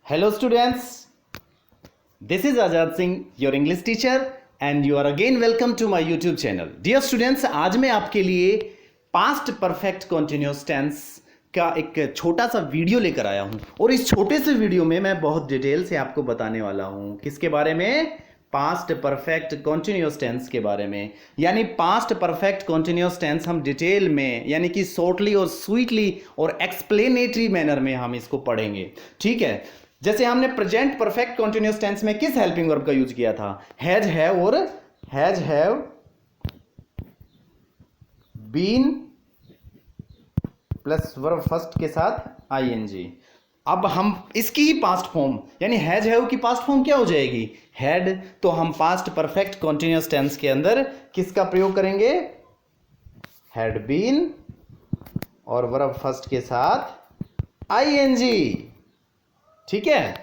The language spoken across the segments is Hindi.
Hello students, this is Azad Singh, your English teacher and you are again welcome to my YouTube channel. Dear students, आज मैं आपके लिए past perfect continuous tense का एक छोटा सा वीडियो लेकर आया हूं और इस छोटे से वीडियो में मैं बहुत डिटेल से आपको बताने वाला हूं किसके बारे में, पास्ट परफेक्ट कॉन्टिन्यूस टेंस के बारे में। यानी पास्ट परफेक्ट कॉन्टिन्यूस टेंस हम डिटेल में यानी कि शॉर्टली और स्वीटली और एक्सप्लेनेटरी मैनर में हम इसको पढ़ेंगे। ठीक है, जैसे हमने प्रेजेंट परफेक्ट कॉन्टिन्यूस टेंस में किस हेल्पिंग वर्ब का यूज किया था, हैज हैव और has have been plus verb first के साथ आईएनजी। अब हम इसकी ही पास्ट फॉर्म यानी हैज हैव की पास्ट फॉर्म क्या हो जाएगी, हैड। तो हम पास्ट परफेक्ट कॉन्टिन्यूस टेंस के अंदर किसका प्रयोग करेंगे, हैड बीन और वर्ब फर्स्ट के साथ आईएनजी। ठीक है।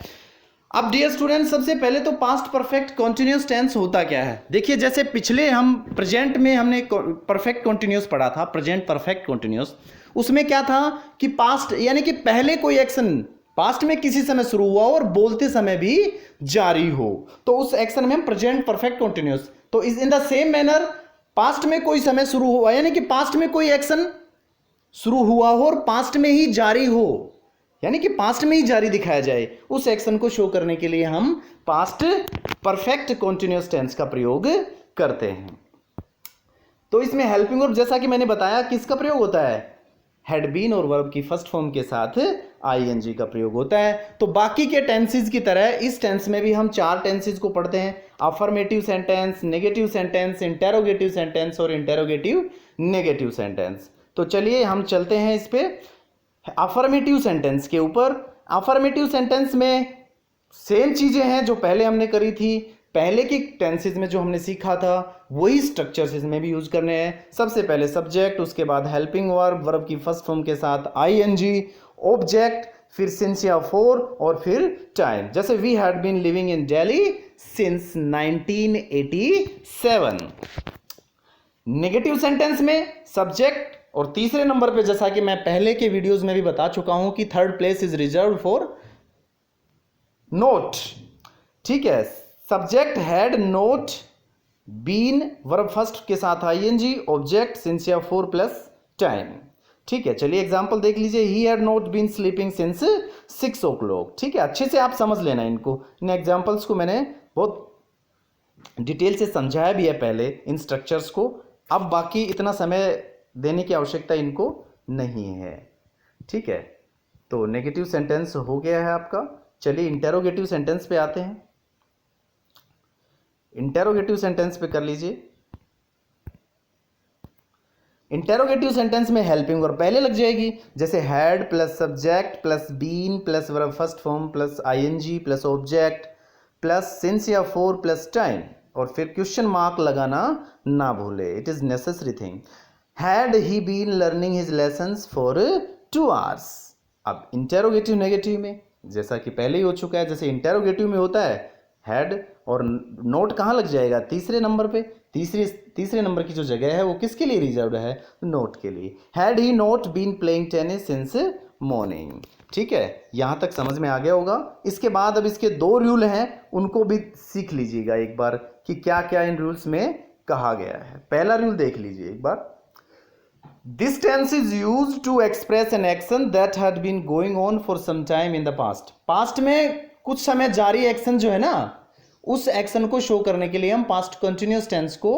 अब डियर स्टूडेंट, सबसे पहले तो पास्ट परफेक्ट कॉन्टिन्यूस टेंस होता क्या है। देखिए, जैसे पिछले हम प्रेजेंट में हमने परफेक्ट कॉन्टिन्यूस पढ़ा था, प्रेजेंट परफेक्ट कॉन्टिन्यूस, उसमें क्या था कि पास्ट यानी कि पहले कोई एक्शन पास्ट में किसी समय शुरू हुआ और बोलते समय भी जारी हो, तो उस एक्शन में हम प्रेजेंट परफेक्ट कॉन्टिन्यूस। तो is in the same manner past में कोई समय शुरू हुआ यानी कि पास्ट में कोई एक्शन शुरू हुआ हो और पास्ट में ही जारी हो, यानी कि पास्ट में ही जारी दिखाया जाए, उस एक्शन को शो करने के लिए हम पास्ट परफेक्ट कॉन्टिन्यूस टेंस का प्रयोग करते हैं। तो इसमें हेल्पिंग वर्ब जैसा कि मैंने बताया किसका प्रयोग होता है, हैड बीन और वर्ब की फर्स्ट फॉर्म के साथ आईएनजी का प्रयोग होता है। तो बाकी के टेंसेस की तरह इस टेंस में भी हम चार टेंसेस को पढ़ते हैं, affirmative sentence, negative sentence, interrogative sentence और इंटेरोगेटिव नेगेटिव सेंटेंस। तो चलिए हम चलते हैं इस पे अफर्मेटिव सेंटेंस के ऊपर। अफर्मेटिव सेंटेंस में सेम चीजें हैं जो पहले हमने करी थी, पहले की टेंसेस में जो हमने सीखा था वही स्ट्रक्चर्स इसमें भी यूज करने हैं। सबसे पहले सब्जेक्ट, उसके बाद हेल्पिंग वर्ब, वर्ब की फर्स्ट फॉर्म के साथ आईएनजी, ऑब्जेक्ट, फिर सिंस या फॉर और फिर टाइम। जैसे we had been living in Delhi since 1987। Negative sentence में सब्जेक्ट और तीसरे नंबर पे, जैसा कि मैं पहले के वीडियोस में भी बता चुका हूं कि third place is reserve for not. ठीक है, subject had not been, verb first के साथ आईएनजी, ऑब्जेक्ट सिंस या फॉर प्लस टाइम। ठीक है, चलिए एग्जांपल देख लीजिए, he had not been sleeping since 6 o'clock। ठीक है, अच्छे से आप समझ लेना इनको, इन एग्जांपल्स को मैंने बहुत डिटेल से समझाया भी है पहले इन स्ट्रक्चर्स को। अब बाकी इतना समय देने की आवश्यकता इनको नहीं है। ठीक है, तो नेगेटिव सेंटेंस हो गया है आपका। चलिए इंटेरोगेटिव सेंटेंस पे आते हैं। इंटेरोगेटिव सेंटेंस पे कर लीजिए। इंटेरोगेटिव सेंटेंस में हेल्पिंग वर्ब पहले लग जाएगी, जैसे had plus subject plus been plus verb first form plus ING plus object plus since या फॉर प्लस टाइम, और फिर क्वेश्चन मार्क लगाना ना भूले, it is necessary thing. Had he been learning his lessons for 2 hours? अब इंटेरोगेटिव नेगेटिव में जैसा कि पहले ही हो चुका है, जैसे इंटेरोगेटिव में होता है हैड और नोट कहाँ लग जाएगा, तीसरे नंबर पे। तीसरे नंबर की जो जगह है वो किसके लिए रिजर्व्ड है, नोट के लिए। Had he not been playing tennis since morning. ठीक है, यहाँ तक समझ में आ गया होगा। इसके बाद अब इसके 2 रूल हैं, उनको भी सीख लीजिएगा एक बार कि क्या क्या इन रूल्स में कहा गया है। पहला रूल देख लीजिए एक बार, This tense is used to express an action that had been going on for some time in the past. Past में कुछ समय जारी एक्शन जो है ना, उस एक्शन को शो करने के लिए हम पास्ट कंटिन्यूस टेंस को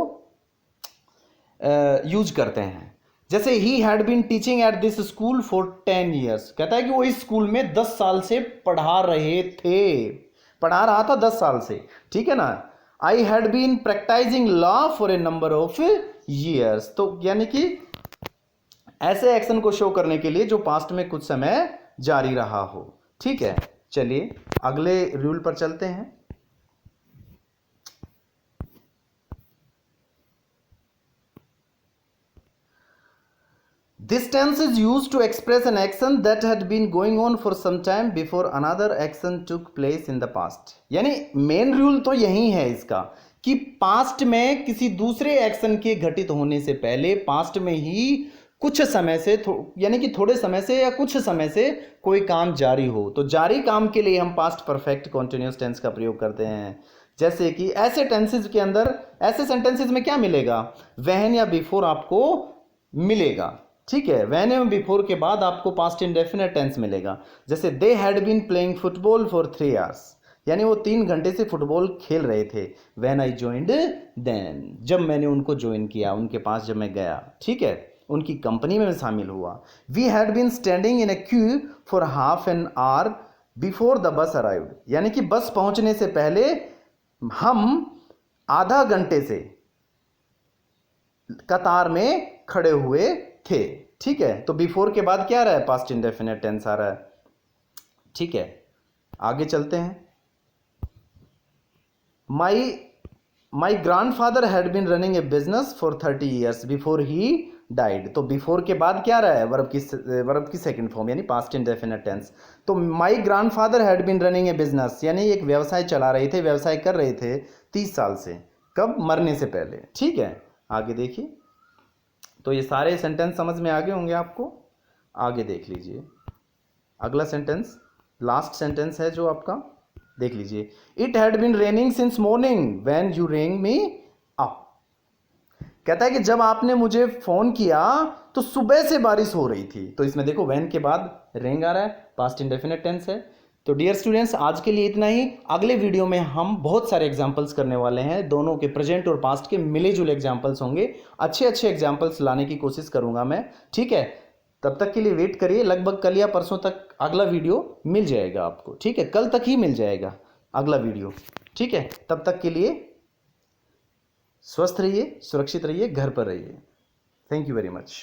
यूज करते हैं। जैसे he had been teaching at this school for 10 years, कहता है कि वो इस स्कूल में 10 साल से पढ़ा रहा था 10 साल से। ठीक है ना। I had been practicing law for a number of years, तो यानी कि ऐसे एक्शन को शो करने के लिए जो पास्ट में कुछ समय जारी रहा हो। ठीक है, चलिए अगले रूल पर चलते हैं। This tense is used to express an action that had been going on for some time before another action took place in the past. यानी मेन रूल तो यही है इसका कि पास्ट में किसी दूसरे एक्शन के घटित होने से पहले पास्ट में ही कुछ समय से यानी कि थोड़े समय से या कुछ समय से कोई काम जारी हो, तो जारी काम के लिए हम पास्ट परफेक्ट कॉन्टिन्यूस टेंस का प्रयोग करते हैं। जैसे कि ऐसे टेंसेज के अंदर, ऐसे सेंटेंसेज में क्या मिलेगा, व्हेन या बिफोर आपको मिलेगा। ठीक है, व्हेन एवं बिफोर के बाद आपको पास्ट इंडेफिनिट टेंस मिलेगा। जैसे they had been playing football for 3 hours, यानी वो 3 घंटे से फुटबॉल खेल रहे थे। व्हेन आई ज्वाइंड देम, जब मैंने उनको ज्वाइन किया, उनके पास जब मैं गया, ठीक है, उनकी कंपनी में मैं शामिल हुआ। We had been standing in a queue for half an hour before the bus arrived, यानी कि बस पहुंचने से पहले हम आधा घंटे से कतार में खड़े हुए थे। ठीक है, तो बिफोर के बाद क्या आ रहा है, पास्ट इंडेफिनिट टेंस आ रहा है। ठीक है, आगे चलते हैं। My grandfather had been running a business for 30 years before he died, तो बिफोर के बाद क्या रहा है, वर्ब की सेकंड फॉर्म यानी पास्ट इंडेफिनिट टेंस। तो my grandfather had been running a business, यानी एक व्यवसाय चला रहे थे, व्यवसाय कर रहे थे 30 साल से, कब, मरने से पहले। ठीक है, आगे देखिए। तो ये सारे सेंटेंस समझ में आ गए होंगे आपको। आगे देख लीजिए अगला सेंटेंस, लास्ट सेंटेंस है जो आपका, देख लीजिए। It had been raining since morning when you rang me up, कहता है कि जब आपने मुझे फोन किया तो सुबह से बारिश हो रही थी। तो इसमें देखो व्हेन के बाद रेंग आ रहा है, पास्ट इंडेफिनिट टेंस है। तो डियर स्टूडेंट्स, आज के लिए इतना ही। अगले वीडियो में हम बहुत सारे एग्जाम्पल्स करने वाले हैं, दोनों के प्रेजेंट और पास्ट के मिले जुले एग्जाम्पल्स होंगे। अच्छे अच्छे एग्जाम्पल्स लाने की कोशिश करूंगा मैं। ठीक है, तब तक के लिए वेट करिए, लगभग कल या परसों तक अगला वीडियो मिल जाएगा आपको। ठीक है, कल तक ही मिल जाएगा अगला वीडियो। ठीक है, तब तक के लिए स्वस्थ रहिए, सुरक्षित रहिए, घर पर रहिए। Thank you very much.